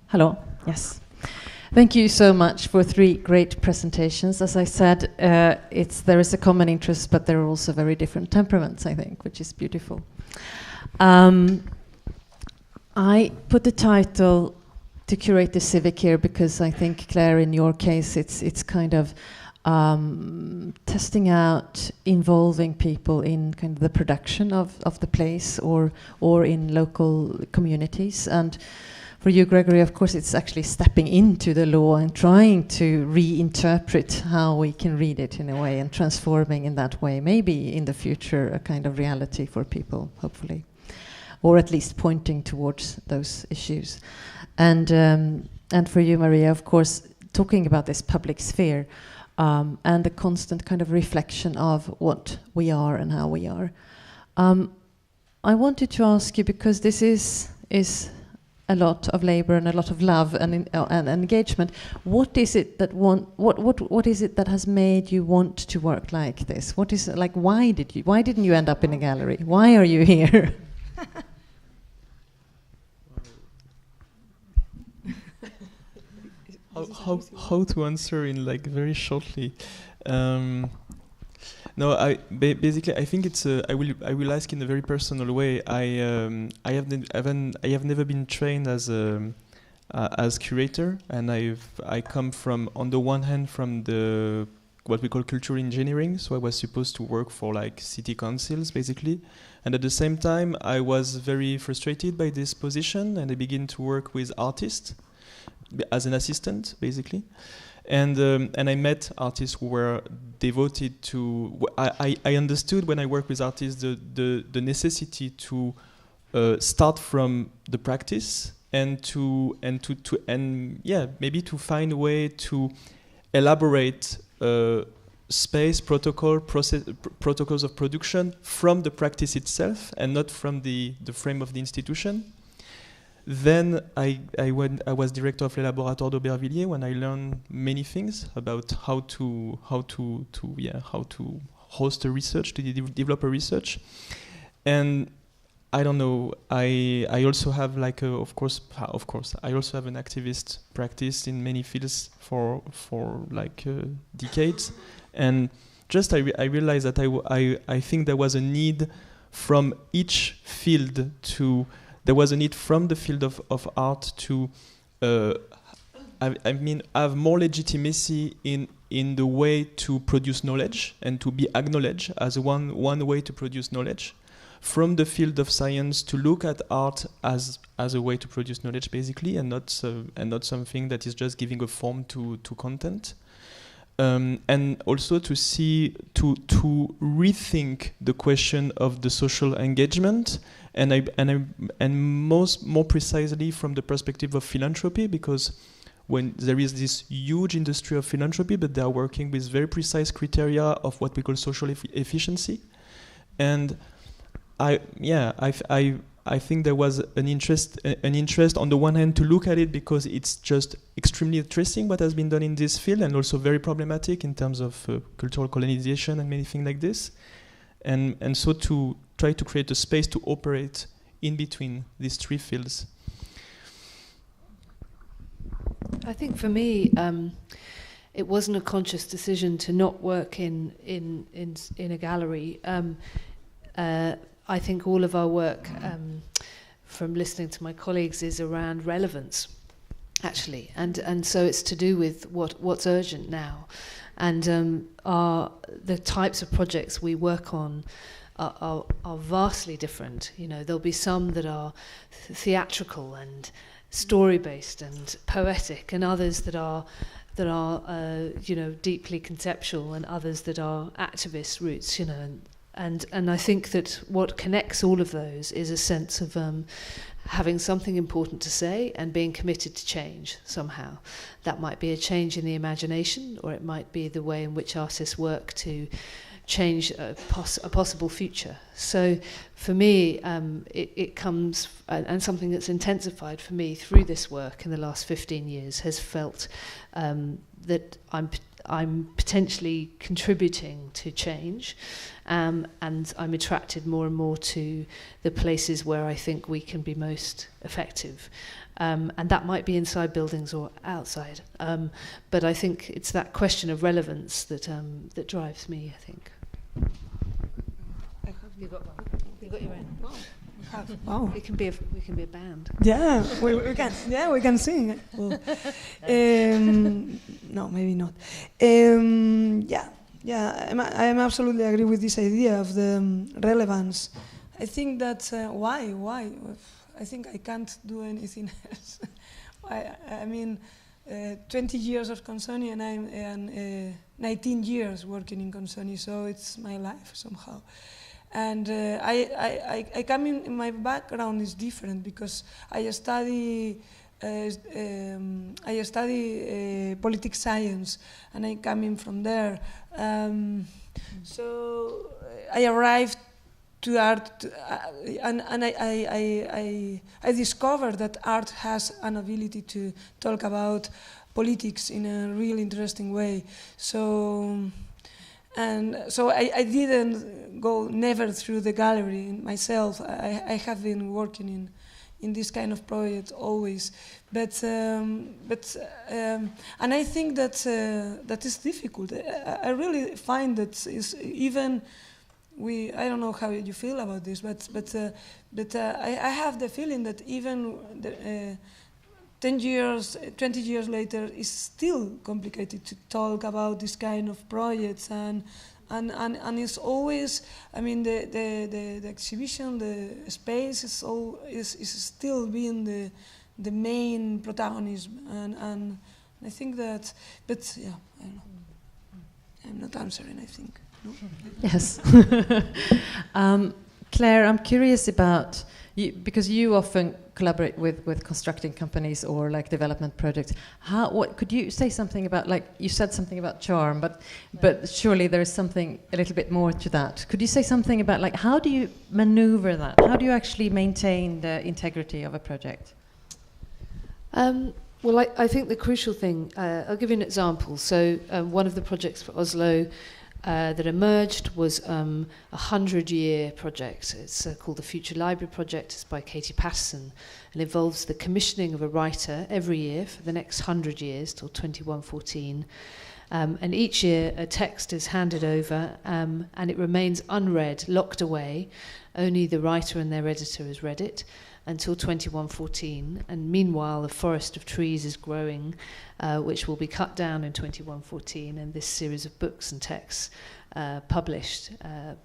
Hello. Yes. Thank you so much for 3 great presentations. As I said, there is a common interest, but there are also very different temperaments, I think, which is beautiful. I put the title to Curate the Civic here because I think, Claire, in your case, it's kind of testing out, involving people in kind of the production of the place or in local communities. And for you, Grégory, of course, it's actually stepping into the law and trying to reinterpret how we can read it in a way and transforming in that way, maybe in the future, a kind of reality for people, hopefully, or at least pointing towards those issues. And for you, Maria, of course, talking about this public sphere and the constant kind of reflection of what we are and how we are. I wanted to ask you, because this is a lot of labor and a lot of love and engagement. What is it that what is it that has made you want to work like this? What is like? Why didn't you end up in a gallery? Why are you here? How to answer in like very shortly? No, basically I think it's I will ask in a very personal way. I have never been trained as curator, and I come from, on the one hand, from the what we call cultural engineering. So I was supposed to work for like city councils basically, and at the same time I was very frustrated by this position, and I began to work with artists as an assistant basically. And I met artists who were devoted to. I understood when I work with artists the necessity to start from the practice maybe to find a way to elaborate space protocols of production from the practice itself and not from the frame of the institution. Then I was director of Le Laboratoire d'Aubervilliers, when I learned many things about how to host a research, to develop a research. And I don't know, I also have like of course I also have an activist practice in many fields for like decades, and just I realized that I think there was a need from each field to. There was a need from the field of art to, have more legitimacy in the way to produce knowledge and to be acknowledged as one way to produce knowledge. From the field of science to look at art as a way to produce knowledge, basically, and not something that is just giving a form to content. And also to rethink the question of the social engagement, and more precisely from the perspective of philanthropy, because when there is this huge industry of philanthropy, but they are working with very precise criteria of what we call social efficiency, and I think there was an interest on the one hand to look at it because it's just extremely interesting what has been done in this field, and also very problematic in terms of cultural colonization and many things like this, and so to try to create a space to operate in between these 3 fields. I think for me, it wasn't a conscious decision to not work in a gallery. I think all of our work, from listening to my colleagues, is around relevance, actually, and so it's to do with what's urgent now, and the types of projects we work on are vastly different. You know, there'll be some that are theatrical and story-based and poetic, and others that are deeply conceptual, and others that are activist roots. You know. And I think that what connects all of those is a sense of having something important to say and being committed to change somehow. That might be a change in the imagination, or it might be the way in which artists work to change a possible future. So for me, it comes, and something that's intensified for me through this work in the last 15 years has felt that I'm potentially contributing to change, and I'm attracted more and more to the places where I think we can be most effective. And that might be inside buildings or outside. But I think it's that question of relevance that drives me, I think. You've got one. You've got your own. Wow. We can be a band. Yeah, we can. Yeah, we can sing. Well, no, maybe not. I am absolutely agree with this idea of the relevance. I think that why? I think I can't do anything else. I mean, 20 years of Consonni, and I'm 19 years working in Consonni, so it's my life somehow. And I come in my background is different because I study politics science, and I come in from there. So I arrived to art, and I discovered that art has an ability to talk about politics in a really interesting way. So I didn't go never through the gallery myself. I have been working in this kind of project always, but and I think that that is difficult. I really find that is even I don't know how you feel about this, but I have the feeling that even 10 years, 20 years later, it's still complicated to talk about this kind of projects, and it's always, I mean, the exhibition, the space is still being the main protagonism, and I think that, but yeah, I don't know. I'm not answering, I think. No? Yes. Claire, I'm curious about you, because you often collaborate with constructing companies or like development projects. What could you say something about, like you said something about charm, but surely there is something a little bit more to that. Could you say something about like how do you maneuver that? How do you actually maintain the integrity of a project? Well, I think the crucial thing, I'll give you an example. So one of the projects for Oslo that emerged was a 100-year project. It's called the Future Library Project. It's by Katie Patterson and involves the commissioning of a writer every year for the next 100 years till 2114. And each year a text is handed over and it remains unread, locked away. Only the writer and their editor has read it until 2114, and meanwhile a forest of trees is growing, which will be cut down in 2114, and this series of books and texts published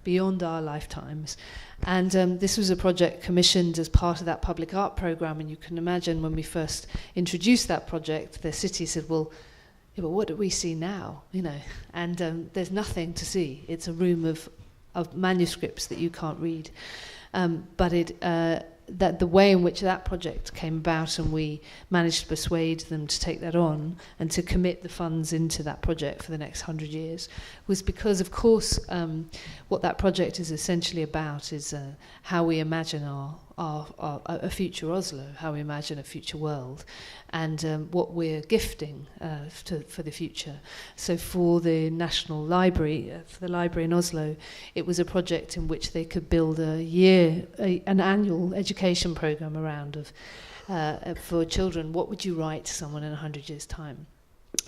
beyond our lifetimes. And this was a project commissioned as part of that public art programme, and you can imagine when we first introduced that project, the city said, well, yeah, but what do we see now? You know, and there's nothing to see. It's a room of manuscripts that you can't read. But that the way in which that project came about, and we managed to persuade them to take that on and to commit the funds into that project for the next 100 years, was because, of course, what that project is essentially about is how we imagine a future Oslo, how we imagine a future world, and what we're gifting for the future. So for the National Library, for the library in Oslo, it was a project in which they could build an annual education program around for children. What would you write to someone in 100 years' time?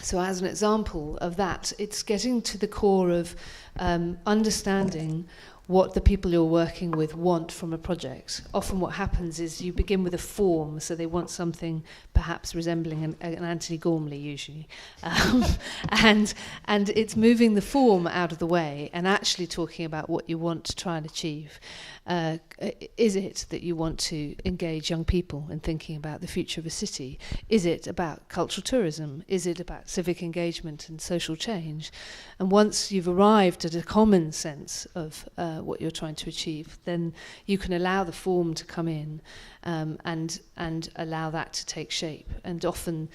So as an example of that, it's getting to the core of understanding what the people you're working with want from a project. Often what happens is you begin with a form, so they want something perhaps resembling an Anthony Gormley usually. And it's moving the form out of the way and actually talking about what you want to try and achieve. Is it that you want to engage young people in thinking about the future of a city? Is it about cultural tourism? Is it about civic engagement and social change? And once you've arrived at a common sense of what you're trying to achieve, then you can allow the form to come in and allow that to take shape. And often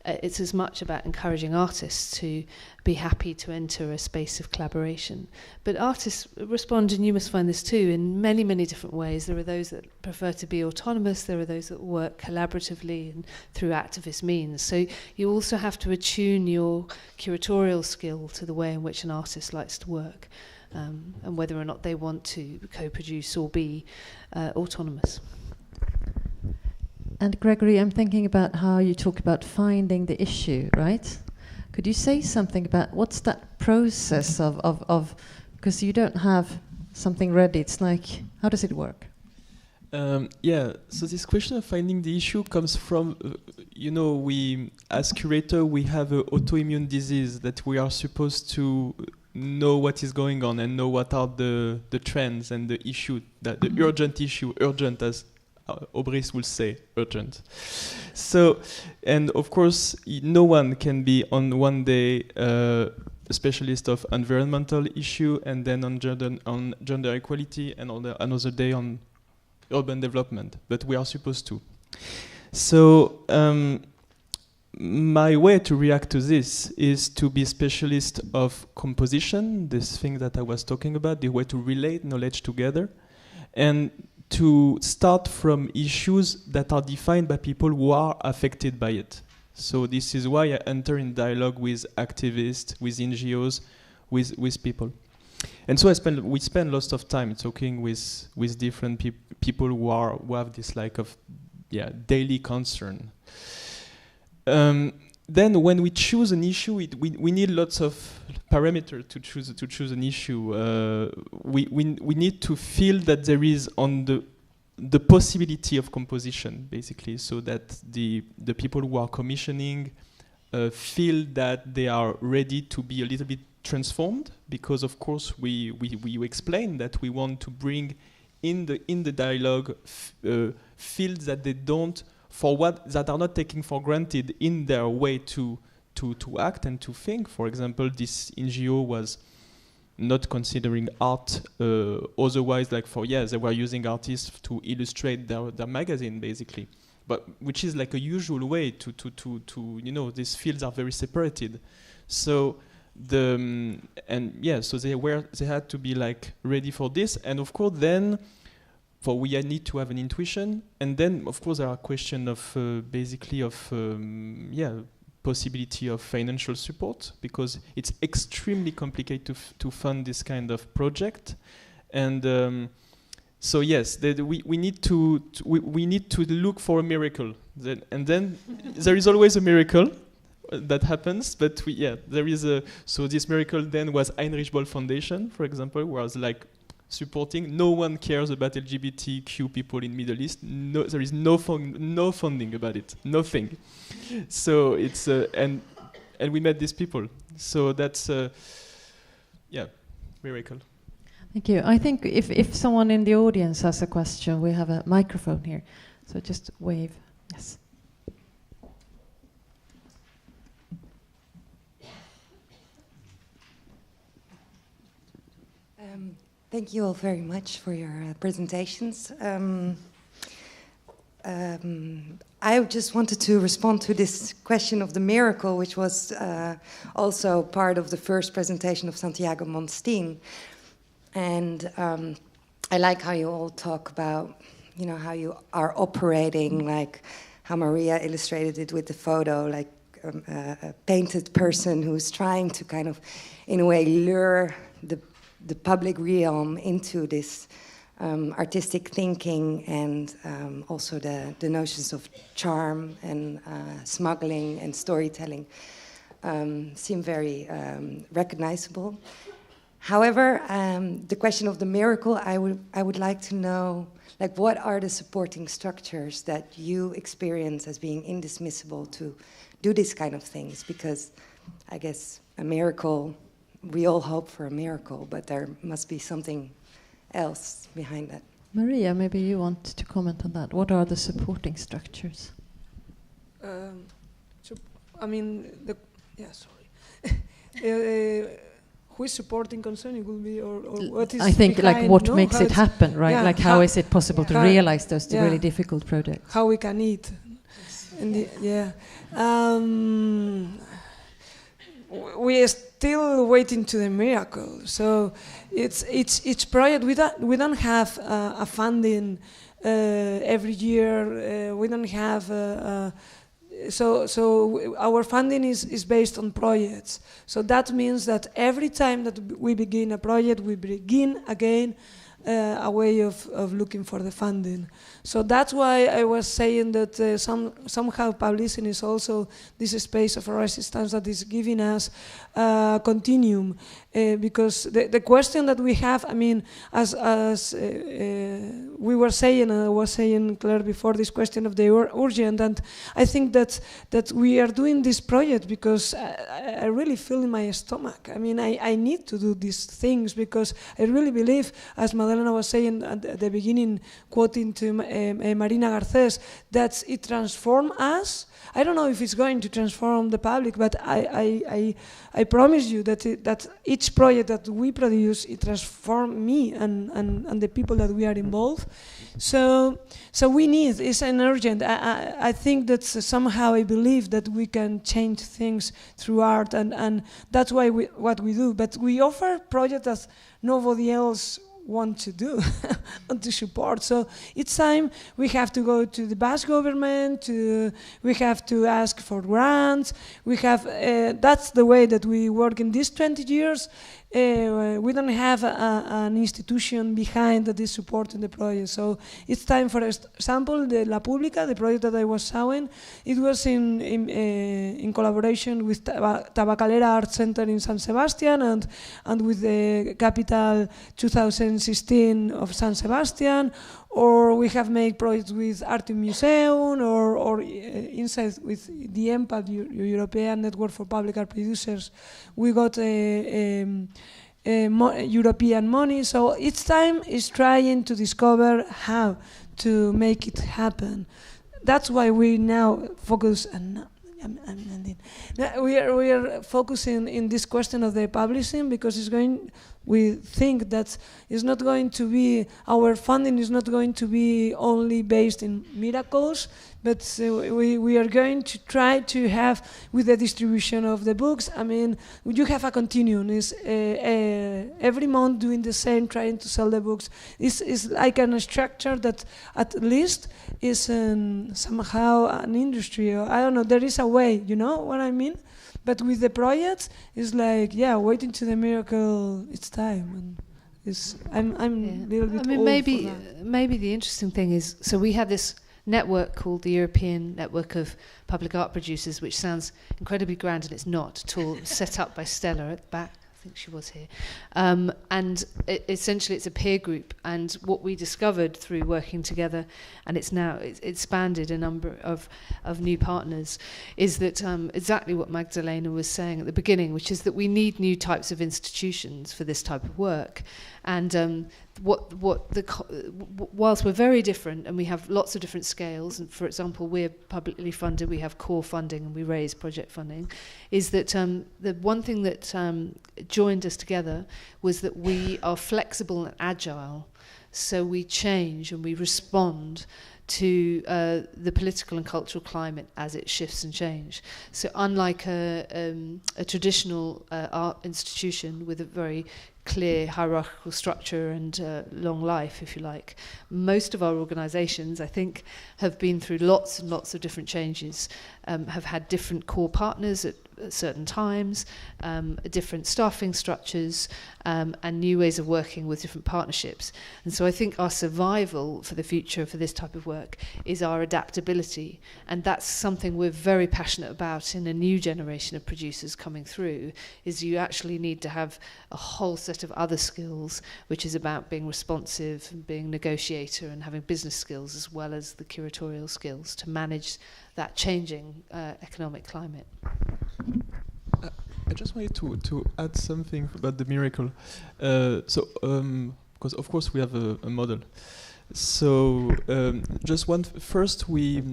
it's as much about encouraging artists to be happy to enter a space of collaboration. But artists respond, and you must find this too, in many, many different ways. There are those that prefer to be autonomous, there are those that work collaboratively and through activist means. So you also have to attune your curatorial skill to the way in which an artist likes to work, and whether or not they want to co-produce or be autonomous. And Grégory, I'm thinking about how you talk about finding the issue, right? Could you say something about what's that process of because you don't have something ready, it's like, how does it work? Yeah, so this question of finding the issue comes from, we, as curator, we have an autoimmune disease that we are supposed to know what is going on and know what are the trends and the issue, the urgent issue, urgent as Aubris will say, urgent. So, and of course, no one can be on one day a specialist of environmental issue and then on gender equality, and on another day on urban development, but we are supposed to. So, my way to react to this is to be specialist of composition, this thing that I was talking about, the way to relate knowledge together, and to start from issues that are defined by people who are affected by it. So this is why I enter in dialogue with activists, with NGOs, with people. And so we spend lots of time talking with different people who have this daily concern. Then when we choose an issue, we need lots of parameters to choose an issue. We need to feel that there is on the possibility of composition, basically, so that the people who are commissioning feel that they are ready to be a little bit transformed, because of course we explain that we want to bring in the dialogue fields that they don't, that are not taken for granted in their way to act and to think. For example, this NGO was not considering art otherwise, like for years they were using artists to illustrate their magazine, basically, but which is like a usual way to these fields are very separated. So so they had to be like ready for this, and of course then we need to have an intuition, and then of course there are questions of possibility of financial support, because it's extremely complicated to fund this kind of project, and so yes, we need to look for a miracle, and then there is always a miracle that happens, but there is so this miracle then was Heinrich Böll Foundation, for example, was like supporting. No one cares about LGBTQ people in Middle East. No, there is no funding about it. Nothing. So it's and we met these people. So that's miracle. Thank you. I think if someone in the audience has a question, we have a microphone here. So just wave. Yes. Thank you all very much for your presentations. I just wanted to respond to this question of the miracle, which was also part of the first presentation of Santiago Monstein. And I like how you all talk about, how you are operating, like how Maria illustrated it with the photo, like a painted person who's trying to kind of, in a way, lure the public realm into this artistic thinking, and also the notions of charm and smuggling and storytelling seem very recognizable. However, the question of the miracle, I would like to know, like, what are the supporting structures that you experience as being indismissible to do these kind of things? Because I guess a miracle, we all hope for a miracle, but there must be something else behind that. Maria, maybe you want to comment on that. What are the supporting structures? Who is supporting Consonni will be, or what is I think behind, like what makes it happen, right? Yeah, like how is it possible to realize those really difficult projects? How we can eat. We are still waiting to the miracle. So each project we don't have a funding every year. We don't have so our funding is based on projects. So that means that every time that we begin a project, we begin again a way of looking for the funding. So that's why I was saying that somehow publishing is also this space of resistance that is giving us a continuum. Because the question that we have, I mean, as we were saying, I was saying, Claire, before, this question of the urgent, and I think that we are doing this project because I really feel in my stomach. I mean, I need to do these things because I really believe, as Magdalena was saying at the beginning, quoting to Marina Garcés, that it transforms us. I don't know if it's going to transform the public, but I promise you that each project that we produce, it transforms me and the people that we are involved. So we need, it's an urgent. I think that somehow I believe that we can change things through art, and that's why what we do. But we offer projects that nobody else want to do and to support. So each time we have to go to the Basque government, we have to ask for grants. We have that's the way that we work in these 20 years. We don't have an institution behind that is supporting the project. So it's time, for example, the La Pública, the project that I was showing, it was in collaboration with Tabacalera Art Center in San Sebastian and with the Capital 2016 of San Sebastian. Or we have made projects with Art Museum, or inside with the EMPAD, European Network for Public Art Producers. We got European money. So each time is trying to discover how to make it happen. That's why we now focus on. We are focusing in this question of the publishing because we think that it's not going to be, our funding is not going to be only based in miracles, but we are going to try to have, with the distribution of the books, I mean, you have a continuum. It's every month doing the same, trying to sell the books. It's like a structure that at least is somehow an industry. Or I don't know, there is a way, you know what I mean? But with the projects, it's like, waiting to the miracle, it's time. And I'm a little bit old maybe, for that. Maybe the interesting thing is, so we have this network called the European Network of Public Art Producers, which sounds incredibly grand, and it's not at all. Set up by Stella at the back. I think she was here. And essentially it's a peer group, and what we discovered through working together, and it's now expanded a number of new partners, is that exactly what Magdalena was saying at the beginning, which is that we need new types of institutions for this type of work. And whilst we're very different and we have lots of different scales, and for example we're publicly funded, we have core funding and we raise project funding, is that the one thing that joined us together was that we are flexible and agile, so we change and we respond to the political and cultural climate as it shifts and changes. So unlike a traditional art institution with a very clear hierarchical structure and long life, if you like, most of our organisations, I think, have been through lots and lots of different changes, have had different core partners at certain times, different staffing structures, and new ways of working with different partnerships. And so I think our survival for the future for this type of work is our adaptability, and that's something we're very passionate about in a new generation of producers coming through, is you actually need to have a whole set of other skills, which is about being responsive and being a negotiator and having business skills as well as the curatorial skills to manage that changing economic climate. I just wanted to add something about the miracle. Because of course we have a model. So first, we,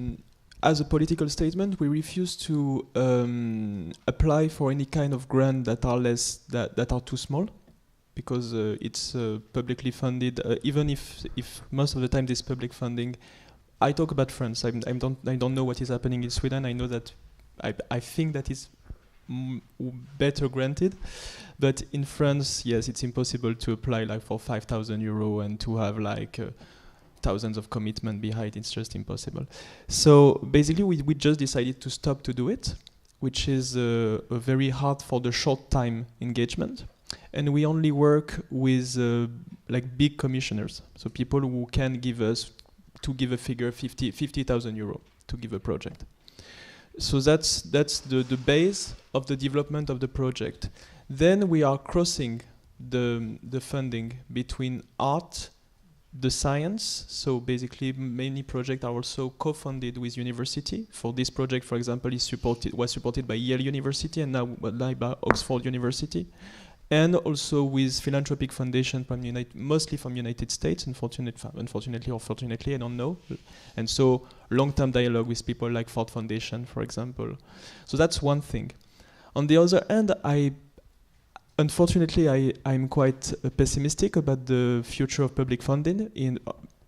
as a political statement, we refuse to apply for any kind of grant that are too small, because it's publicly funded. Even if most of the time this public funding I talk about France. I don't know what is happening in Sweden. I know that I think that is better granted, but in France, yes, it's impossible to apply like for 5,000 euro and to have like thousands of commitment behind. It's just impossible. So basically, we just decided to stop to do it, which is very hard for the short time engagement. And we only work with like big commissioners, so people who can give us, to give a figure, 50,000 euro to give a project. So that's the base of the development of the project. Then we are crossing the funding between art, the science. So basically, many projects are also co-funded with university. For this project, for example, was supported by Yale University and now by Oxford University. And also with philanthropic foundation from mostly from United States, unfortunately or fortunately, I don't know. And so long-term dialogue with people like Ford Foundation, for example. So that's one thing. On the other hand, unfortunately, I'm quite pessimistic about the future of public funding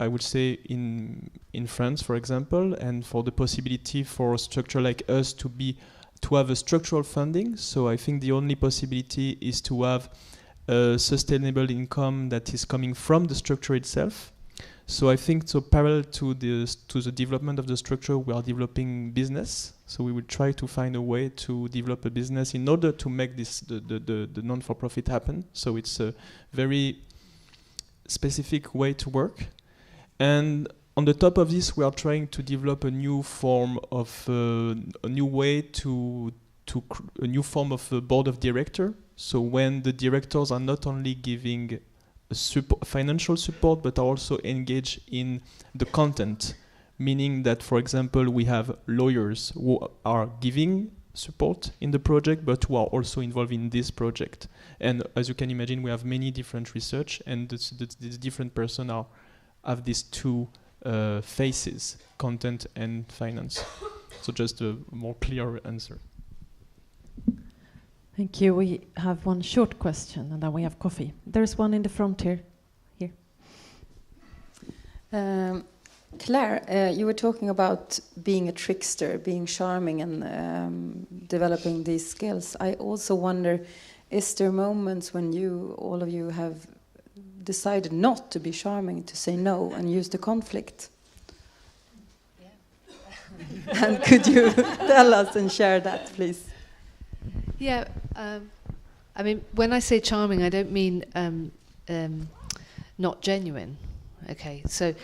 I would say in France, for example, and for the possibility for a structure like us to have a structural funding. So I think the only possibility is to have a sustainable income that is coming from the structure itself. So I think parallel to the development of the structure, we are developing business. So we will try to find a way to develop a business in order to make the non-for-profit happen. So it's a very specific way to work. And on the top of this, we are trying to develop a new form of a new form of board of director. So when the directors are not only giving financial support, but are also engaged in the content, meaning that, for example, we have lawyers who are giving support in the project, but who are also involved in this project. And as you can imagine, we have many different research, and the different persons have these two faces, content and finance. So just a more clear answer. Thank you. We have one short question, and then we have coffee. There's one in the front here. Claire, you were talking about being a trickster, being charming, and developing these skills. I also wonder, is there moments when all of you have decided not to be charming, to say no and use the conflict? Yeah. And could you tell us and share that, please? Yeah, I mean, when I say charming, I don't mean not genuine. Okay, so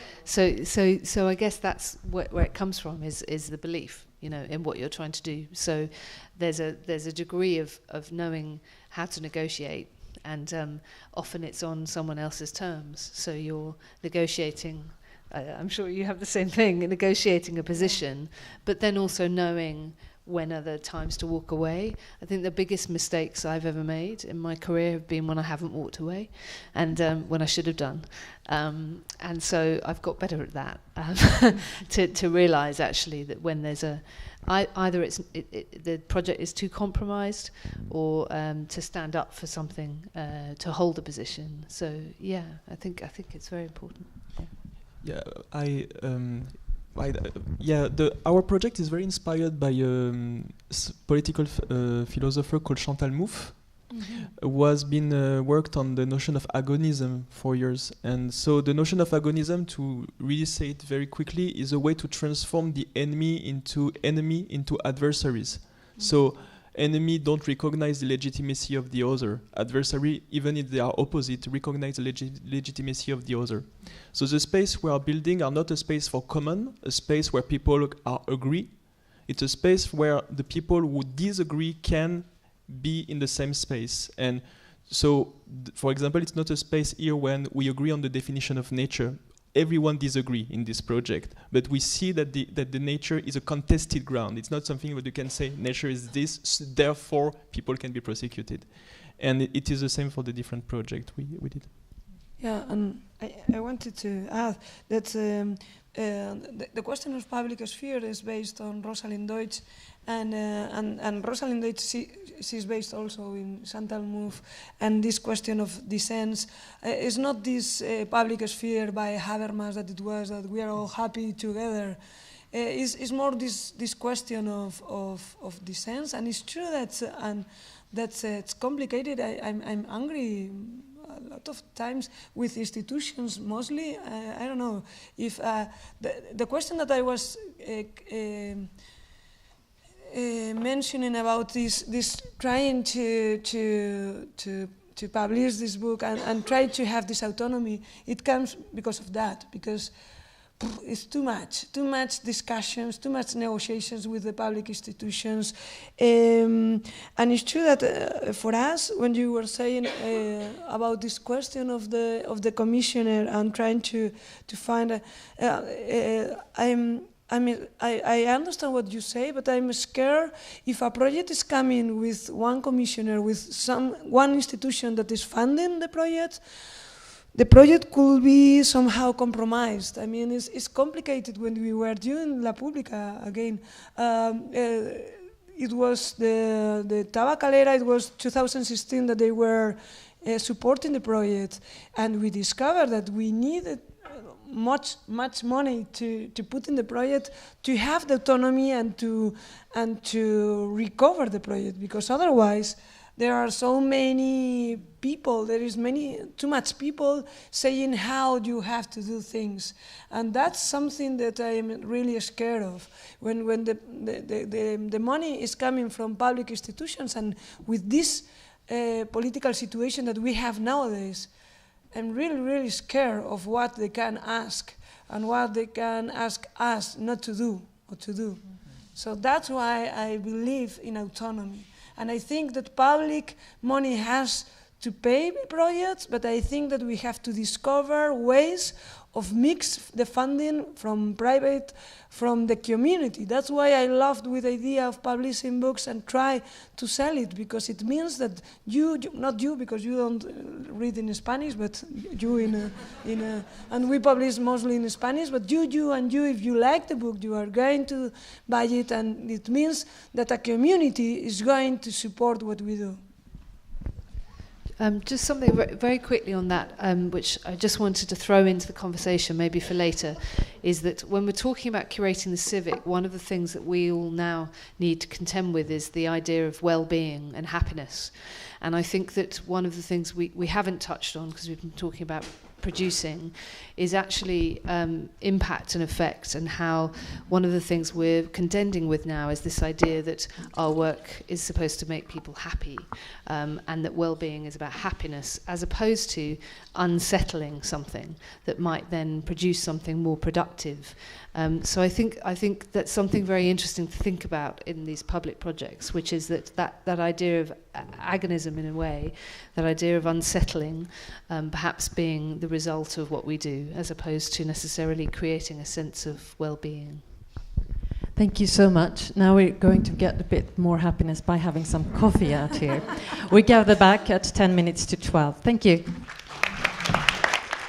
I guess that's where it comes from, is the belief, in what you're trying to do. So there's a degree of knowing how to negotiate, and often it's on someone else's terms. So you're negotiating. I'm sure you have the same thing, negotiating a position, but then also knowing when are the times to walk away. I think the biggest mistakes I've ever made in my career have been when I haven't walked away, and when I should have done. And so I've got better at that, to realise actually that when there's either the project is too compromised, or to stand up for something, to hold a position. So yeah, I think it's very important. Yeah, our project is very inspired by a political philosopher called Chantal Mouffe, who has been worked on the notion of agonism for years. And so the notion of agonism, to really say it very quickly, is a way to transform the enemy into adversaries. So enemy don't recognize the legitimacy of the other. Adversary, even if they are opposite, recognize the legitimacy of the other. So the space we are building are not a space for common, a space where people agree. It's a space where the people who disagree can be in the same space. And so, for example, it's not a space here when we agree on the definition of nature. Everyone disagree in this project, but we see that the nature is a contested ground. It's not something where you can say nature is this, therefore people can be prosecuted. And it is the same for the different projects we did. Yeah, and I wanted to add that the question of public sphere is based on Rosalind Deutsch, and Rosalind Deutsch, she's based also in Chantal Mouffe, and this question of dissent is not this public sphere by Habermas that it was that we are all happy together. Is more this question of dissent, and it's true that it's complicated. I'm angry a lot of times with institutions, mostly. I don't know if the question that I was mentioning about this trying to publish this book and try to have this autonomy, it comes because of that, because it's too much discussions, too much negotiations with the public institutions, and it's true that for us, when you were saying about this question of the commissioner and trying to find, I understand what you say, but I'm scared if a project is coming with one commissioner, with one institution that is funding the project could be somehow compromised. I mean, it's complicated. When we were doing La Pública again, it was the Tabacalera, it was 2016 that they were supporting the project, and we discovered that we needed much money to put in the project to have the autonomy and to recover the project, because otherwise there are so many people, there is too much people saying how you have to do things. And that's something that I am really scared of. When the money is coming from public institutions, and with this political situation that we have nowadays, I'm really scared of what they can ask and what they can ask us not to do or to do. Mm-hmm. So that's why I believe in autonomy. And I think that public money has to pay projects, but I think that we have to discover ways of mix the funding from private, from the community. That's why I loved with the idea of publishing books and try to sell it, because it means that not you, because you don't read in Spanish, but you and we publish mostly in Spanish, but you, if you like the book, you are going to buy it, and it means that a community is going to support what we do. Just something very quickly on that, which I just wanted to throw into the conversation, maybe for later, is that when we're talking about curating the civic, one of the things that we all now need to contend with is the idea of well-being and happiness. And I think that one of the things we haven't touched on, because we've been talking about producing, is actually impact and effect, and how one of the things we're contending with now is this idea that our work is supposed to make people happy, and that well-being is about happiness, as opposed to unsettling something that might then produce something more productive. So I think that's something very interesting to think about in these public projects, which is that idea of agonism in a way, that idea of unsettling, perhaps being the result of what we do, as opposed to necessarily creating a sense of well-being. Thank you so much. Now we're going to get a bit more happiness by having some coffee out here. We gather back at 10 minutes to 12. Thank you.